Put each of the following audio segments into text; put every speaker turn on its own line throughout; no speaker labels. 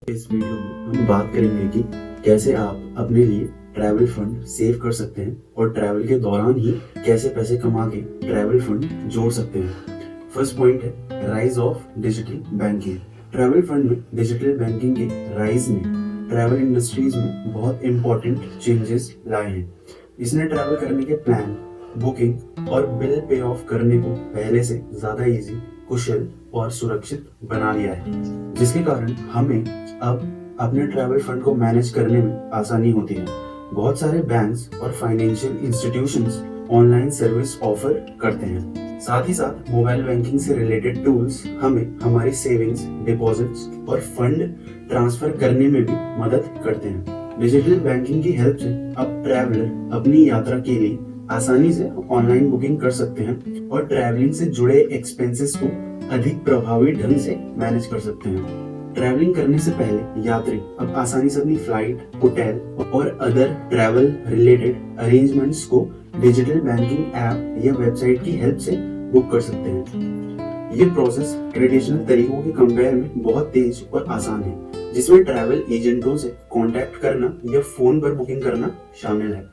इस वीडियो में हम बात करेंगे कि कैसे आप अपने लिए ट्रैवल फंड सेव कर सकते हैं और ट्रैवल के दौरान ही कैसे पैसे कमा के ट्रैवल फंड जोड़ सकते हैं। फर्स्ट पॉइंट है rise of digital banking. Travel fund में डिजिटल बैंकिंग के राइज ने ट्रैवल इंडस्ट्रीज में बहुत इंपॉर्टेंट चेंजेस लाए हैं। इसने ट्रैवल करने के प्लान, बुकिंग और बिल पे ऑफ करने को पहले से ज्यादा इजी, कुशल और सुरक्षित बना लिया है, जिसके कारण हमें अब अपने ट्रैवल फंड को मैनेज करने में आसानी होती है। बहुत सारे बैंक्स और financial institutions online service offer करते हैं। साथ ही साथ मोबाइल बैंकिंग से रिलेटेड टूल्स हमें हमारी सेविंग्स, डिपॉजिट्स और फंड ट्रांसफर करने में भी मदद करते हैं। डिजिटल बैंकिंग की हेल्प से अब ट्रैवलर अपनी यात्रा के लिए आसानी से ऑनलाइन बुकिंग कर सकते हैं और ट्रैवलिंग से जुड़े एक्सपेंसेस को अधिक प्रभावी ढंग से मैनेज कर सकते हैं। ट्रैवलिंग करने से पहले यात्री अब आसानी से अपनी फ्लाइट, होटल और अदर ट्रैवल रिलेटेड अरेंजमेंट्स को डिजिटल बैंकिंग ऐप या वेबसाइट की हेल्प से बुक कर सकते हैं। ये प्रोसेस ट्रेडिशनल तरीकों के कंपेयर में बहुत तेज और आसान है, जिसमें ट्रैवल एजेंटों से कांटेक्ट करना या फोन पर बुकिंग करना शामिल है।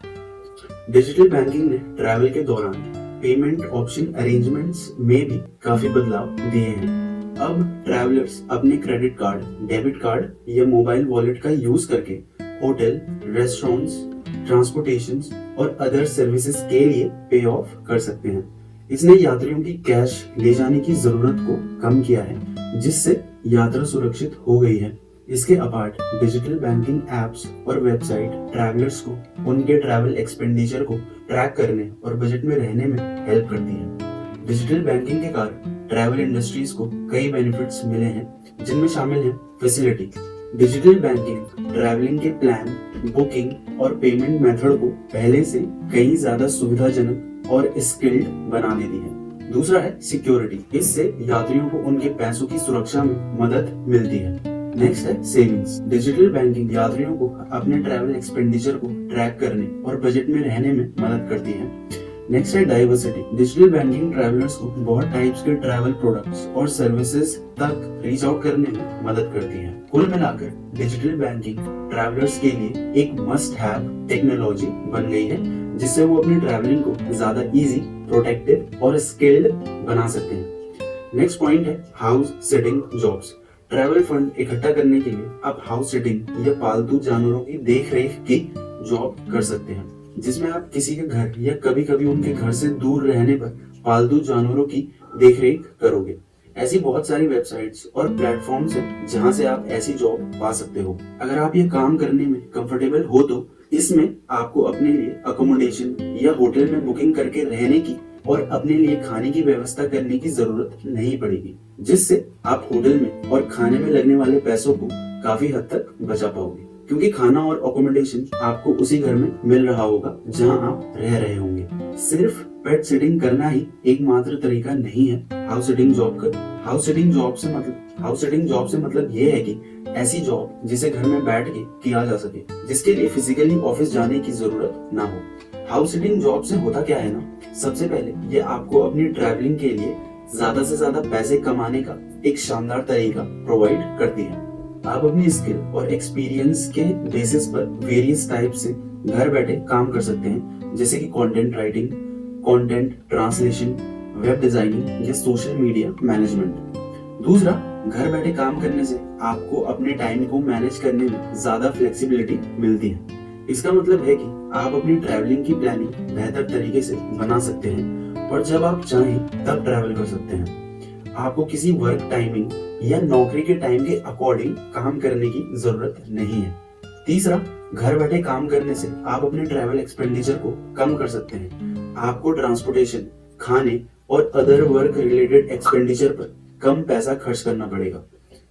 डिजिटल बैंकिंग ने ट्रैवल के दौरान पेमेंट ऑप्शन अरेंजमेंट्स में भी काफी बदलाव दिए हैं। अब ट्रैवलर्स अपने क्रेडिट कार्ड, डेबिट कार्ड या मोबाइल वॉलेट का यूज करके होटल, रेस्टोरेंट्स, ट्रांसपोर्टेशन और अदर सर्विसेज के लिए पे ऑफ कर सकते हैं। इसने यात्रियों की कैश ले जाने की जरूरत को कम किया है, जिससे यात्रा सुरक्षित हो गई है। इसके अपार्ट डिजिटल बैंकिंग एप्स और वेबसाइट ट्रैवलर्स को उनके ट्रैवल एक्सपेंडिचर को ट्रैक करने और बजट में रहने में हेल्प करती है। डिजिटल बैंकिंग के कारण ट्रैवल इंडस्ट्रीज को कई बेनिफिट्स मिले हैं, जिनमें शामिल है फैसिलिटी। डिजिटल बैंकिंग ट्रैवलिंग के प्लान, बुकिंग और पेमेंट मेथड को पहले से कई ज्यादा सुविधाजनक और स्किल्ड बना देती है। दूसरा है सिक्योरिटी। इससे यात्रियों को उनके पैसों की सुरक्षा में मदद मिलती है। नेक्स्ट है सेविंग्स। डिजिटल बैंकिंग यात्रियों को अपने ट्रैवल एक्सपेंडिचर को ट्रैक करने और बजट में रहने में मदद करती है। नेक्स्ट है डाइवर्सिटी। डिजिटल बैंकिंग ट्रैवलर्स को बहुत टाइप्स के ट्रैवल प्रोडक्ट्स और सर्विसेज तक रीच आउट करने में मदद करती है। कुल मिलाकर डिजिटल बैंकिंग ट्रैवलर्स के लिए एक मस्ट हैव टेक्नोलॉजी बन गई है, जिससे वो अपनी ट्रैवलिंग को ज्यादा इजी, प्रोटेक्टिव और स्किल्ड बना सकते हैं। नेक्स्ट पॉइंट है house sitting jobs. Travel fund इकट्ठा करने के लिए आप हाउस सिटिंग या पालतू जानवरों की देखरेख की जॉब कर सकते हैं, जिसमें आप किसी के घर या कभी कभी उनके घर से दूर रहने पर पालतू जानवरों की देखरेख करोगे। ऐसी बहुत सारी वेबसाइट्स और प्लेटफॉर्म्स हैं जहां से आप ऐसी जॉब पा सकते हो। अगर आप ये काम करने में कंफर्टेबल हो तो इसमें आपको अपने लिए अकोमोडेशन या होटल में बुकिंग करके रहने की और अपने लिए खाने की व्यवस्था करने की जरूरत नहीं पड़ेगी, जिससे आप होटल में और खाने में लगने वाले पैसों को काफी हद तक बचा पाओगे, क्योंकि खाना और अकोमोडेशन आपको उसी घर में मिल रहा होगा जहां आप रह रहे होंगे। सिर्फ पेट सिटिंग करना ही एकमात्र तरीका नहीं है हाउस सिटिंग जॉब का। हाउस सिटिंग जॉब से मतलब ये है कि ऐसी जॉब जिसे घर में बैठ के किया जा सके, जिसके लिए फिजिकली ऑफिस जाने की जरूरत ना हो। हाउस सिटिंग जॉब से होता क्या है ना, सबसे पहले ये आपको अपनी ट्रैवलिंग के लिए ज्यादा से ज्यादा पैसे कमाने का एक शानदार तरीका प्रोवाइड करती है। आप अपनी स्किल और एक्सपीरियंस के बेसिस पर वेरियस टाइप से घर बैठे काम कर सकते हैं, जैसे कि content writing, content translation, web designing या सोशल मीडिया मैनेजमेंट। दूसरा, घर बैठे काम करने से आपको अपने टाइम को मैनेज करने में ज्यादा फ्लेक्सिबिलिटी मिलती है। इसका मतलब है कि आप अपनी ट्रैवलिंग की प्लानिंग बेहतर तरीके से बना सकते हैं और जब आप चाहें तब ट्रैवल कर सकते हैं। आपको किसी वर्क टाइमिंग या नौकरी के टाइम के अकॉर्डिंग काम करने की जरूरत नहीं है। तीसरा, घर बैठे काम करने से आप अपने ट्रैवल एक्सपेंडिचर को कम कर सकते हैं। आपको ट्रांसपोर्टेशन, खाने और अदर वर्क रिलेटेड एक्सपेंडिचर पर कम पैसा खर्च करना पड़ेगा।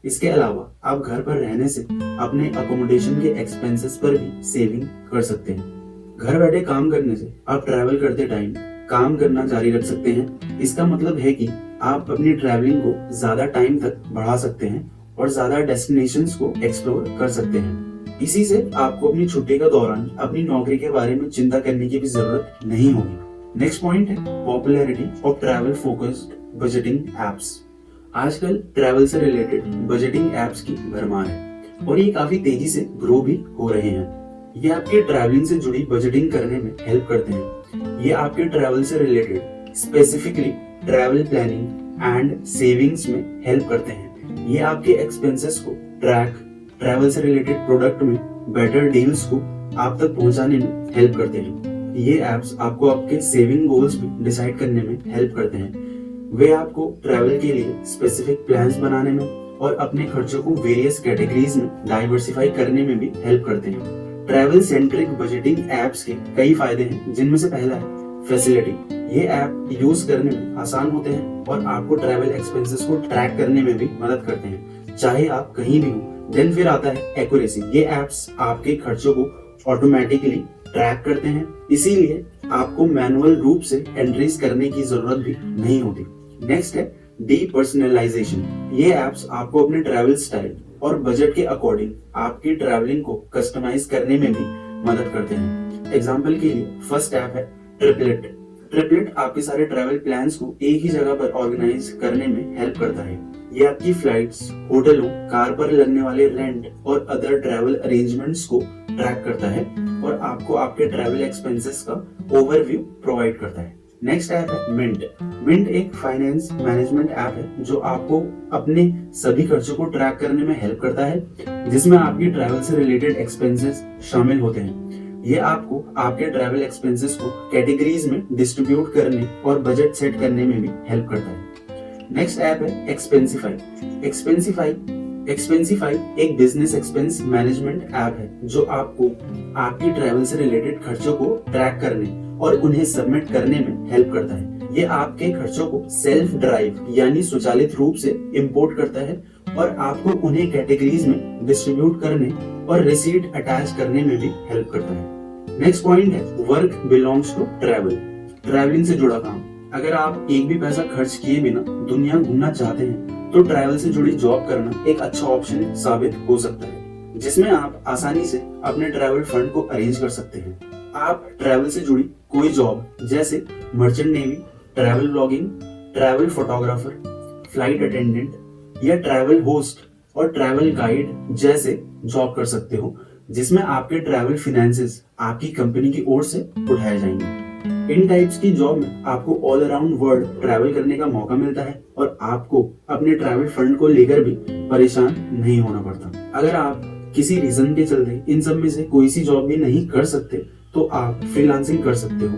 इसके अलावा आप घर पर रहने से अपने अकोमोडेशन के एक्सपेंसेस पर भी सेविंग कर सकते हैं। घर बैठे काम करने से आप ट्रैवल करते टाइम काम करना जारी रख सकते हैं। इसका मतलब है कि आप अपनी ट्रैवलिंग को ज्यादा टाइम तक बढ़ा सकते हैं और ज्यादा डेस्टिनेशंस को एक्सप्लोर कर सकते हैं। इसी से आपको अपनी छुट्टी के दौरान अपनी नौकरी के बारे में चिंता करने की भी जरूरत नहीं होगी। नेक्स्ट पॉइंट है popularity of travel focused budgeting apps. आजकल ट्रैवल से रिलेटेड बजटिंग एप्स की भरमार है। और ये काफी तेजी से ग्रो भी हो रहे हैं। ये आपके ट्रैवलिंग से जुड़ी बजटिंग करने में हेल्प करते हैं। ये आपके ट्रैवल से related specifically travel planning and savings में हेल्प करते हैं। ये आपके एक्सपेंसेस को ट्रैक, ट्रैवल से रिलेटेड प्रोडक्ट में बेटर डील्स को आप तक पहुंचाने में हेल्प करते हैं। ये एप्स आपको आपके सेविंग गोल्स भी डिसाइड करने में हेल्प करते हैं। वे आपको ट्रैवल के लिए स्पेसिफिक प्लान्स बनाने में और अपने खर्चों को वेरियस कैटेगरीज में डाइवर्सिफाई करने में भी हेल्प करते हैं। ट्रैवल सेंट्रिक बजटिंग एप्स के कई फायदे हैं, जिनमें से पहला है फैसिलिटी। ये ऐप यूज करने में आसान होते हैं और आपको ट्रैवल एक्सपेंसेस को ट्रैक करने में भी मदद करते हैं, चाहे आप कहीं भी हो। देन फिर आता है एक्यूरेसी। ये एप्स आपके खर्चों को ऑटोमेटिकली ट्रैक करते हैं, इसीलिए आपको मैनुअल रूप से एंट्रीज करने की जरूरत भी नहीं होती। नेक्स्ट है डीपर्सनलाइजेशन। ये एप्स आपको अपने ट्रैवल स्टाइल और बजट के अकॉर्डिंग आपकी ट्रैवलिंग को कस्टमाइज करने में भी मदद करते हैं। एग्जाम्पल के लिए फर्स्ट ऐप है ट्रिपलेट। ट्रिपलेट आपके सारे ट्रैवल प्लान्स को एक ही जगह पर ऑर्गेनाइज करने में हेल्प करता है। ये आपकी फ्लाइट्स, होटलों, कार पर लगने वाले रेंट और अदर ट्रैवल अरेंजमेंट्स को ट्रैक करता है और आपको आपके ट्रैवल एक्सपेंसेस का ओवरव्यू प्रोवाइड करता है। नेक्स्ट ऐप है मिंट। मिंट एक फाइनेंस मैनेजमेंट ऐप है जो आपको अपने सभी खर्चों को ट्रैक करने में हेल्प करता है, जिसमें आपकी ट्रैवल से रिलेटेड एक्सपेंसेस शामिल होते हैं। ये आपको आपके ट्रैवल एक्सपेंसेस को कैटेगरीज में डिस्ट्रीब्यूट करने और बजट सेट करने में भी हेल्प करता है। नेक्स्ट ऐप है एक्सपेंसिफाई। एक्सपेंसिफाई एक बिजनेस एक्सपेंस मैनेजमेंट ऐप है जो आपको आपकी ट्रैवल से रिलेटेड खर्चों को ट्रैक करने और उन्हें सबमिट करने में हेल्प करता है। ये आपके खर्चों को सेल्फ ड्राइव यानी स्वचालित रूप से इंपोर्ट करता है और आपको उन्हें कैटेगरीज में डिस्ट्रीब्यूट करने और रिसीट अटैच करने में भी हेल्प करता है। नेक्स्ट पॉइंट है work belongs to travel. Travelling से जुड़ा काम। अगर आप एक भी पैसा खर्च किए बिना दुनिया घूमना चाहते हैं तो ट्रैवल से जुड़ी जॉब करना एक अच्छा ऑप्शन साबित हो सकता है, जिसमें आप आसानी से अपने ट्रैवल फंड को अरेंज कर सकते हैं। आप ट्रैवल से जुड़ी कोई जॉब जैसे merchant navy, travel blogging, travel photographer, flight attendant या ट्रैवल होस्ट और ट्रैवल गाइड जैसे जॉब कर सकते हो, जिसमें आपके ट्रैवल फिनेंसेस आपकी कंपनी की ओर से उठाए जाएंगे। इन टाइप्स की जॉब में आपको ऑल अराउंड वर्ल्ड ट्रैवल करने का मौका मिलता है और आपको अपने ट्रैवल फंड को लेकर भी परेशान नहीं होना पड़ता। अगर आप किसी रीजन के चलते इन सब में से कोई सी जॉब भी नहीं कर सकते तो आप फ्रीलांसिंग कर सकते हो,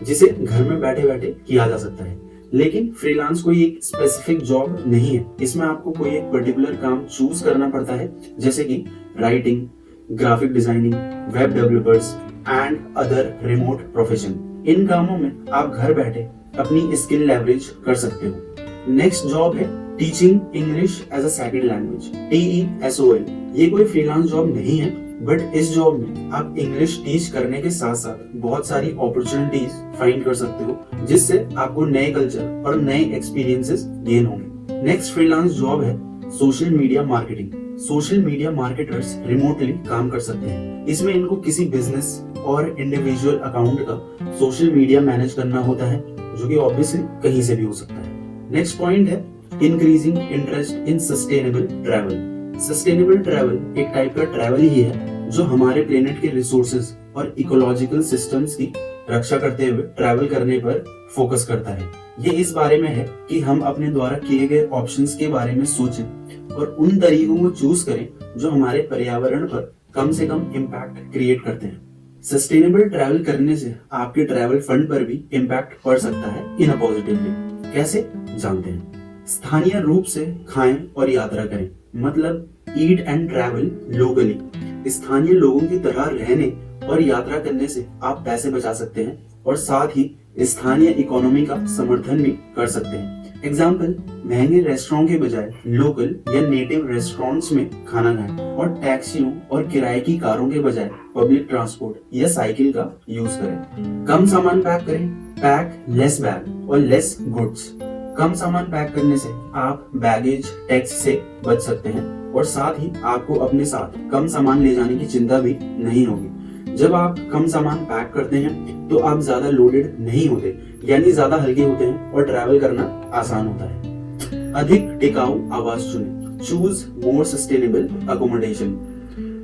जिसे घर में बैठे बैठे किया जा सकता है। लेकिन फ्रीलांस कोई एक स्पेसिफिक जॉब नहीं है, इसमें आपको कोई एक पर्टिकुलर काम चूज करना पड़ता है, जैसे कि writing, graphic designing, web developers and other remote profession. इन कामों में आप घर बैठे अपनी स्किल लेवरेज कर सकते हो। नेक्स्ट जॉब है teaching English as a second language, TESOL। ये कोई फ्रीलांस जॉब नहीं है, बट इस जॉब में आप इंग्लिश टीच करने के साथ साथ बहुत सारी अपॉर्चुनिटीज फाइंड कर सकते हो, जिससे आपको नए कल्चर और नए एक्सपीरियंसेस गेन होंगे। नेक्स्ट फ्रीलांस जॉब है social media marketing. Social media marketers remotely काम कर सकते हैं। इसमें इनको किसी बिजनेस और इंडिविजुअल अकाउंट का सोशल मीडिया मैनेज करना होता है, जो कि ऑब्वियसली कहीं से भी हो सकता है। नेक्स्ट पॉइंट है increasing interest in sustainable travel. Sustainable travel एक टाइप का ट्रैवल ही है जो हमारे प्लेनेट के रिसोर्सेज और इकोलॉजिकल सिस्टम्स की रक्षा करते हुए ट्रैवल करने पर फोकस करता है। ये इस बारे में है कि हम अपने द्वारा किए गए ऑप्शंस के बारे में सोचें और उन तरीकों को चूज करें जो हमारे पर्यावरण पर कम से कम इम्पैक्ट क्रिएट करते हैं। सस्टेनेबल ट्रैवल करने से आपके ट्रैवल फंड पर भी इम्पैक्ट पड़ सकता है इन अ पॉजिटिव वे। कैसे, जानते हैं। स्थानीय रूप से खाएं और यात्रा करें, मतलब ईट एंड ट्रैवल लोकली। स्थानीय लोगों की तरह रहने और यात्रा करने से आप पैसे बचा सकते हैं और साथ ही स्थानीय इकोनॉमी का समर्थन भी कर सकते हैं। एग्जाम्पल, महंगे रेस्टोरेंट के बजाय लोकल या नेटिव रेस्टोरेंट्स में खाना खाएं और टैक्सियों और किराए की कारों के बजाय पब्लिक ट्रांसपोर्ट या साइकिल का यूज करें। कम सामान पैक करें, पैक लेस बैग और लेस गुड्स। कम सामान पैक करने से आप बैगेज टैक्स से बच सकते हैं और साथ ही आपको अपने साथ कम सामान ले जाने की चिंता भी नहीं होगी। जब आप कम सामान पैक करते हैं तो आप ज्यादा लोडेड नहीं होते, यानी ज्यादा हल्के होते हैं और ट्रैवल करना आसान होता है। अधिक टिकाऊ आवास चुनें, चूज मोर सस्टेनेबल अकोमोडेशन।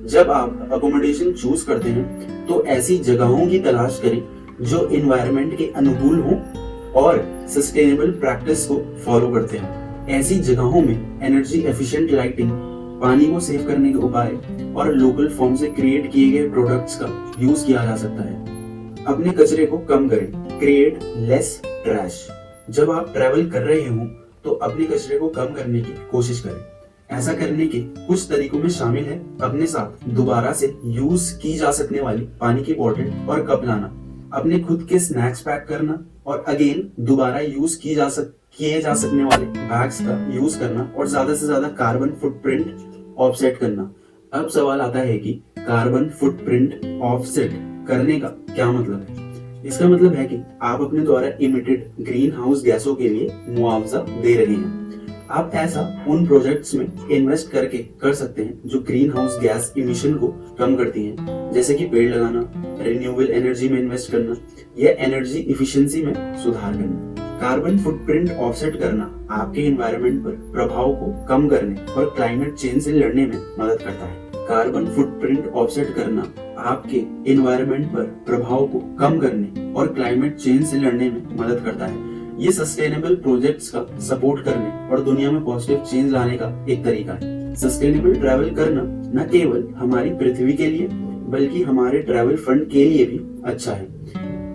जब आप अकोमोडेशन चूज करते हैं तो ऐसी जगहों की तलाश करें जो इन्वायरमेंट के अनुकूल हो और सस्टेनेबल प्रैक्टिस को फॉलो करते हैं। ऐसी जगहों में एनर्जी एफिशिएंट लाइटिंग, पानी को सेव करने के उपाय और लोकल फॉर्म से क्रिएट किए गए प्रोडक्ट्स का यूज किया जा सकता है। अपने कचरे को कम करें, क्रिएट लेस ट्रैश। जब आप ट्रैवल कर रहे हो तो अपने कचरे को कम करने की कोशिश करें। ऐसा करने के कुछ तरीकों में शामिल है अपने साथ दोबारा से यूज की जा सकने वाली पानी की बोतल और कप लाना, अपने खुद के स्नैक्स पैक करना और अगेन दोबारा यूज किए जा सकने वाले बैग्स का यूज करना और ज्यादा से ज्यादा कार्बन फुटप्रिंट ऑफसेट करना। अब सवाल आता है कि कार्बन फुटप्रिंट ऑफसेट करने का क्या मतलब है। इसका मतलब है कि आप अपने द्वारा इमिटेड ग्रीन हाउस गैसों के लिए मुआवजा दे रहे हैं। आप ऐसा उन प्रोजेक्ट्स में इन्वेस्ट करके कर सकते हैं जो ग्रीन हाउस गैस इमिशन को कम करती हैं, जैसे कि पेड़ लगाना, रिन्यूएबल एनर्जी में इन्वेस्ट करना या एनर्जी इफिशिएंसी में सुधार करना। कार्बन फुटप्रिंट ऑफसेट करना आपके एनवायरनमेंट पर प्रभाव को कम करने और क्लाइमेट चेंज से लड़ने में मदद करता है। कार्बन फुटप्रिंट ऑफसेट करना आपके एनवायरनमेंट पर प्रभाव को कम करने और क्लाइमेट चेंज से लड़ने में मदद करता है। ये सस्टेनेबल प्रोजेक्ट्स का सपोर्ट करने और दुनिया में पॉजिटिव चेंज लाने का एक तरीका है। सस्टेनेबल ट्रैवल करना न केवल हमारी पृथ्वी के लिए बल्कि हमारे ट्रैवल फंड के लिए भी अच्छा है।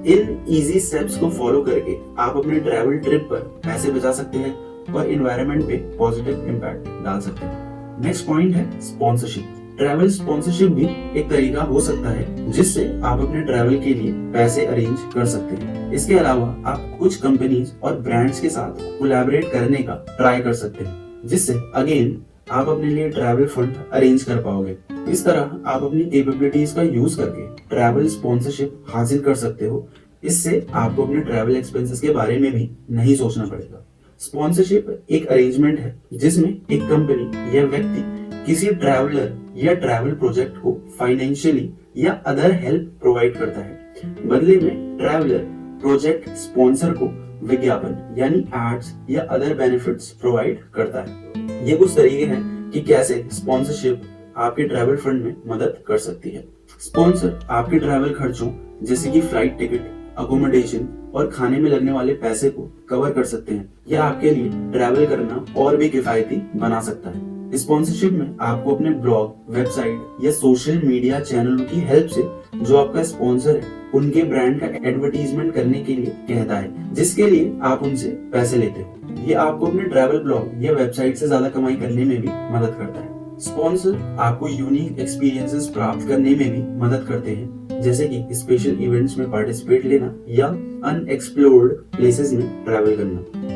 इन इजी स्टेप्स को फॉलो करके आप अपने ट्रैवल ट्रिप पर पैसे बचा सकते हैं और एनवायरनमेंट पे पॉजिटिव इम्पैक्ट डाल सकते हैं। नेक्स्ट पॉइंट है स्पॉन्सरशिप। ट्रैवल स्पॉन्सरशिप भी एक तरीका हो सकता है जिससे आप अपने ट्रैवल के लिए पैसे अरेंज कर सकते हैं। इसके अलावा आप कुछ कंपनीज और ब्रांड्स के साथ कोलैबोरेट करने का ट्राई कर सकते हैं, जिससे अगेन आप अपने लिए ट्रैवल फंड अरेंज कर पाओगे। इस तरह आप अपनी कैपेबिलिटीज का यूज करके ट्रैवल स्पॉन्सरशिप हासिल कर सकते हो। इससे आपको अपने ट्रैवल एक्सपेंसेस के बारे में भी नहीं सोचना पड़ेगा। स्पॉन्सरशिप एक अरेंजमेंट है जिसमें एक कंपनी या व्यक्ति किसी ट्रैवलर या ट्रैवल प्रोजेक्ट को फाइनेंशियली या अदर हेल्प प्रोवाइड करता है। बदले में ट्रैवलर प्रोजेक्ट स्पॉन्सर को विज्ञापन यानी एड्स या अदर बेनिफिट्स प्रोवाइड करता है। ये कुछ तरीके हैं कि कैसे स्पॉन्सरशिप आपके ट्रैवल फंड में मदद कर सकती है। स्पॉन्सर आपके ट्रैवल खर्चों जैसे कि फ्लाइट टिकट, अकोमोडेशन और खाने में लगने वाले पैसे को कवर कर सकते हैं। यह आपके लिए ट्रैवल करना और भी किफायती बना सकता है। स्पॉन्सरशिप में आपको अपने ब्लॉग, वेबसाइट या सोशल मीडिया चैनलों की हेल्प से जो आपका स्पॉन्सर है उनके ब्रांड का एडवर्टीजमेंट करने के लिए कहता है, जिसके लिए आप उनसे पैसे लेते हो। ये आपको अपने ट्रैवल ब्लॉग या वेबसाइट से ज्यादा कमाई करने में भी मदद करता है। स्पॉन्सर आपको यूनिक एक्सपीरियंसेस प्राप्त करने में भी मदद करते हैं, जैसे कि स्पेशल इवेंट्स में पार्टिसिपेट लेना या अनएक्सप्लोर्ड प्लेसेस में ट्रैवल करना।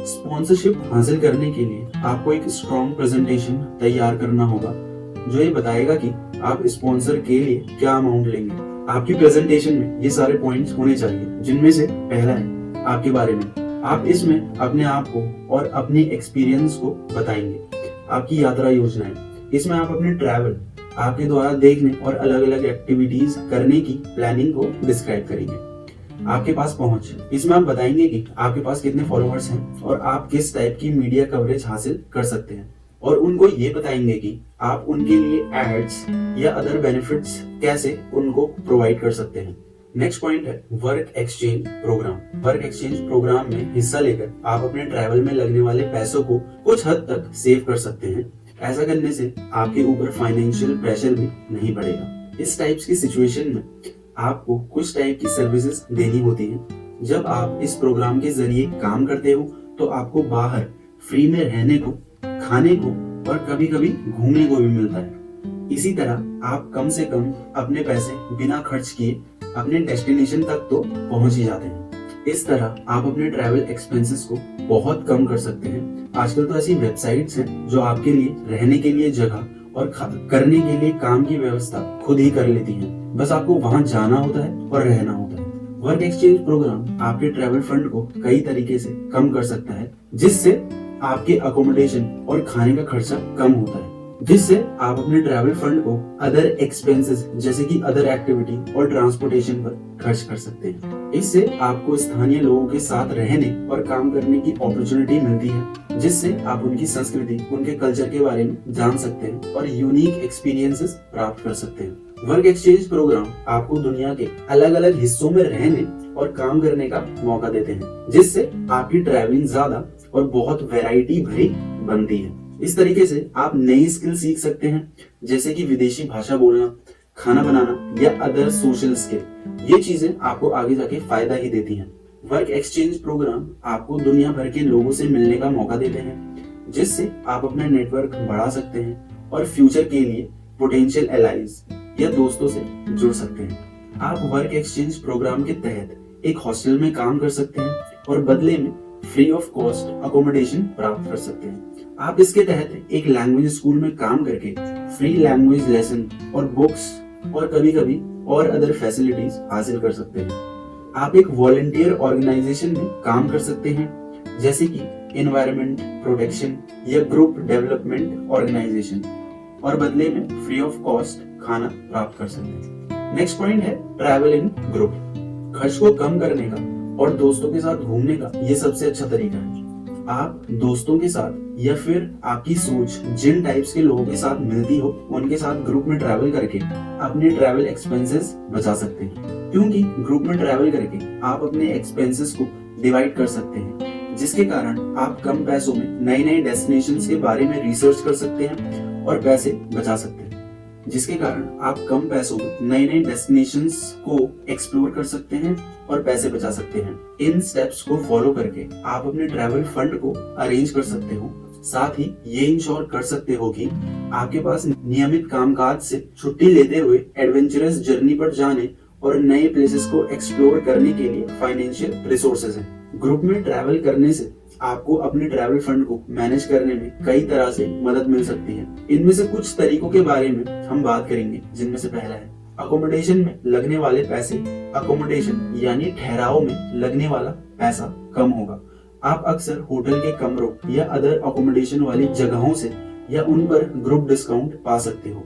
स्पॉन्सरशिप हासिल करने के लिए आपको एक स्ट्रॉन्ग प्रेजेंटेशन तैयार करना होगा जो ये बताएगा कि आप स्पॉन्सर के लिए क्या अमाउंट लेंगे। आपकी प्रेजेंटेशन में ये सारे पॉइंट्स होने चाहिए, जिनमें से पहला है आपके बारे में। आप इसमें अपने आप को और अपने एक्सपीरियंस को बताएंगे। आपकी यात्रा योजनाएं, इसमें आप अपने ट्रैवल, आपके द्वारा देखने और अलग अलग एक्टिविटीज करने की प्लानिंग को डिस्क्राइब करेंगे। आपके पास पहुंच, इसमें आप बताएंगे कि आपके पास कितने फॉलोअर्स हैं और आप किस टाइप की मीडिया कवरेज हासिल कर सकते हैं, और उनको ये बताएंगे कि आप उनके लिए एड्स या अदर बेनिफिट्स कैसे उनको प्रोवाइड कर सकते हैं। नेक्स्ट पॉइंट है work exchange programme. Work exchange programme में हिस्सा लेकर आप अपने ट्रैवल में लगने वाले पैसों को कुछ हद तक सेव कर सकते हैं। ऐसा करने से आपके ऊपर फाइनेंशियल प्रेशर भी नहीं पड़ेगा। इस टाइप्स की सिचुएशन में आपको कुछ टाइप की सर्विसेज देनी होती हैं। जब आप इस प्रोग्राम के जरिए काम करते हो तो आपको बाहर फ्री में रहने को, खाने को और कभी कभी घूमने को भी मिलता है। इसी तरह आप कम से कम अपने पैसे बिना खर्च किए अपने डेस्टिनेशन तक तो पहुंच ही जाते हैं। इस तरह आप अपने ट्रैवल एक्सपेंसेस को बहुत कम कर सकते हैं। आजकल तो ऐसी वेबसाइट्स हैं जो आपके लिए रहने के लिए जगह और करने के लिए काम की व्यवस्था खुद ही कर लेती हैं। बस आपको वहां जाना होता है और रहना होता है। वर्क एक्सचेंज प्रोग्राम आपके ट्रैवल फंड को कई तरीके से कम कर सकता है, जिससे आपके अकोमोडेशन और खाने का खर्चा कम होता है। जिससे आप अपने ट्रैवल फंड को अदर एक्सपेंसेस जैसे कि अदर एक्टिविटी और ट्रांसपोर्टेशन पर खर्च कर सकते हैं। इससे आपको स्थानीय लोगों के साथ रहने और काम करने की अपॉर्चुनिटी मिलती है, जिससे आप उनकी संस्कृति, उनके कल्चर के बारे में जान सकते हैं और यूनिक एक्सपीरियंसेस प्राप्त कर सकते हैं। वर्क एक्सचेंज प्रोग्राम आपको दुनिया के अलग अलग हिस्सों में रहने और काम करने का मौका देते हैं, जिससे आपकी ट्रैवलिंग ज्यादा और बहुत वैरायटी भरी बनती है। इस तरीके से आप नई स्किल सीख सकते हैं, जैसे कि विदेशी भाषा बोलना, खाना बनाना या अदर सोशल स्किल। ये चीजें आपको आगे जाके फायदा ही देती हैं। वर्क एक्सचेंज प्रोग्राम आपको दुनिया भर के लोगों से मिलने का मौका देते हैं, जिससे आप अपना नेटवर्क बढ़ा सकते हैं और फ्यूचर के लिए पोटेंशियल एलाइज या दोस्तों से जुड़ सकते हैं। आप वर्क एक्सचेंज प्रोग्राम के तहत एक हॉस्टल में काम कर सकते हैं और बदले में फ्री ऑफ कॉस्ट अकोमोडेशन प्राप्त कर सकते हैं। आप इसके तहत एक लैंग्वेज स्कूल में काम करके फ्री लैंग्वेज लेसन और बुक्स और कभी कभी और अदर फैसिलिटीज हासिल कर सकते हैं। आप एक वॉलंटियर ऑर्गेनाइजेशन में काम कर सकते हैं, जैसे कि एनवायरनमेंट प्रोटेक्शन या ग्रुप डेवलपमेंट ऑर्गेनाइजेशन, और बदले में फ्री ऑफ कॉस्ट खाना प्राप्त कर सकते हैं। नेक्स्ट पॉइंट है ट्रैवल इन ग्रुप। खर्च को कम करने का और दोस्तों के साथ घूमने का ये सबसे अच्छा तरीका है। आप दोस्तों के साथ या फिर आपकी सोच जिन टाइप्स के लोगों के साथ मिलती हो, उनके साथ ग्रुप में ट्रैवल करके अपने ट्रैवल एक्सपेंसेस बचा सकते हैं, क्योंकि ग्रुप में ट्रैवल करके आप अपने एक्सपेंसेस को डिवाइड कर सकते हैं, जिसके कारण आप कम पैसों में नए नए डेस्टिनेशंस के बारे में रिसर्च कर सकते हैं और पैसे बचा सकते हैं, जिसके कारण आप कम पैसों में नए नए डेस्टिनेशंस को एक्सप्लोर कर सकते हैं और पैसे बचा सकते हैं। इन स्टेप्स को फॉलो करके आप अपने ट्रैवल फंड को अरेंज कर सकते हो। साथ ही ये इंश्योर कर सकते हो कि आपके पास नियमित कामकाज से छुट्टी लेते हुए एडवेंचरस जर्नी पर जाने और नए प्लेसेस को एक्सप्लोर करने के लिए फाइनेंशियल रिसोर्सेज हैं। ग्रुप में ट्रैवल करने से आपको अपने ट्रैवल फंड को मैनेज करने में कई तरह से मदद मिल सकती है। इनमें से कुछ तरीकों के बारे में हम बात करेंगे, जिनमें से पहला है अकोमोडेशन में लगने वाले पैसे। अकोमोडेशन यानी ठहराव में लगने वाला पैसा कम होगा। आप अक्सर होटल के कमरों या अदर अकोमोडेशन वाली जगहों से या उन पर ग्रुप डिस्काउंट पा सकते हो।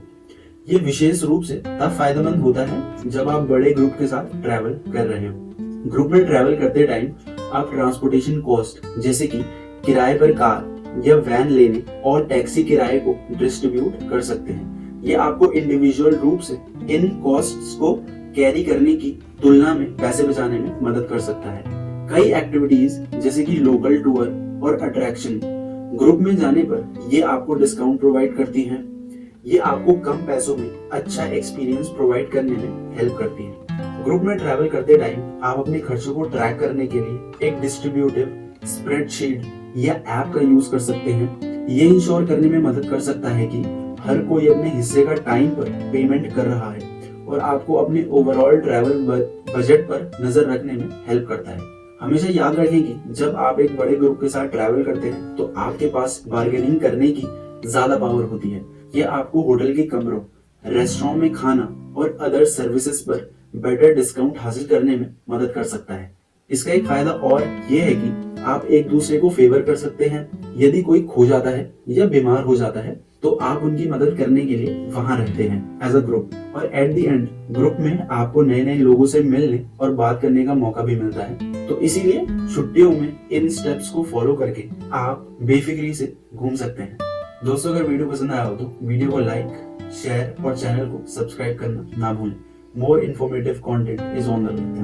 ये विशेष रूप से तब फायदेमंद होता है जब आप बड़े ग्रुप के साथ ट्रैवल कर रहे हो। ग्रुप में ट्रैवल करते टाइम आप ट्रांसपोर्टेशन कॉस्ट जैसे कि किराए पर कार या वैन लेने और टैक्सी किराए को डिस्ट्रीब्यूट कर सकते हैं। ये आपको इंडिविजुअल रूप से इन कॉस्ट्स को कैरी करने की तुलना में पैसे बचाने में मदद कर सकता है। कई एक्टिविटीज जैसे कि लोकल टूर और अट्रैक्शन ग्रुप में जाने पर ये आपको डिस्काउंट प्रोवाइड करती हैं। ये आपको कम पैसों में अच्छा एक्सपीरियंस प्रोवाइड करने में हेल्प करती है। ग्रुप में ट्रैवल करते टाइम आप अपने खर्चों को ट्रैक करने के लिए एक डिस्ट्रीब्यूटिव स्प्रेडशीट या ऐप का यूज कर सकते हैं। ये इंश्योर करने में मदद कर सकता है कि हर कोई अपने हिस्से का टाइम पर पेमेंट कर रहा है और आपको अपने ओवरऑल ट्रैवल बजट पर नजर रखने में हेल्प करता है। हमेशा याद रखें कि जब आप एक बड़े ग्रुप के साथ ट्रैवल करते हैं तो आपके पास बार्गेनिंग करने की ज्यादा पावर होती है। ये आपको होटल के कमरों, रेस्टोरेंट में खाना और अदर सर्विसेज पर बेटर डिस्काउंट हासिल करने में मदद कर सकता है। इसका एक फायदा और ये है कि आप एक दूसरे को फेवर कर सकते हैं। यदि कोई खो जाता है या बीमार हो जाता है तो आप उनकी मदद करने के लिए वहां रहते हैं एज अ ग्रुप। और एट द एंड ग्रुप में आपको नए नए लोगों से मिलने और बात करने का मौका भी मिलता है। तो इसीलिए छुट्टियों में इन स्टेप्स को फॉलो करके आप बेफिक्री से घूम सकते हैं। दोस्तों, अगर वीडियो पसंद आया हो तो वीडियो को लाइक, शेयर और चैनल को सब्सक्राइब करना ना भूलें। More informative content is on the way.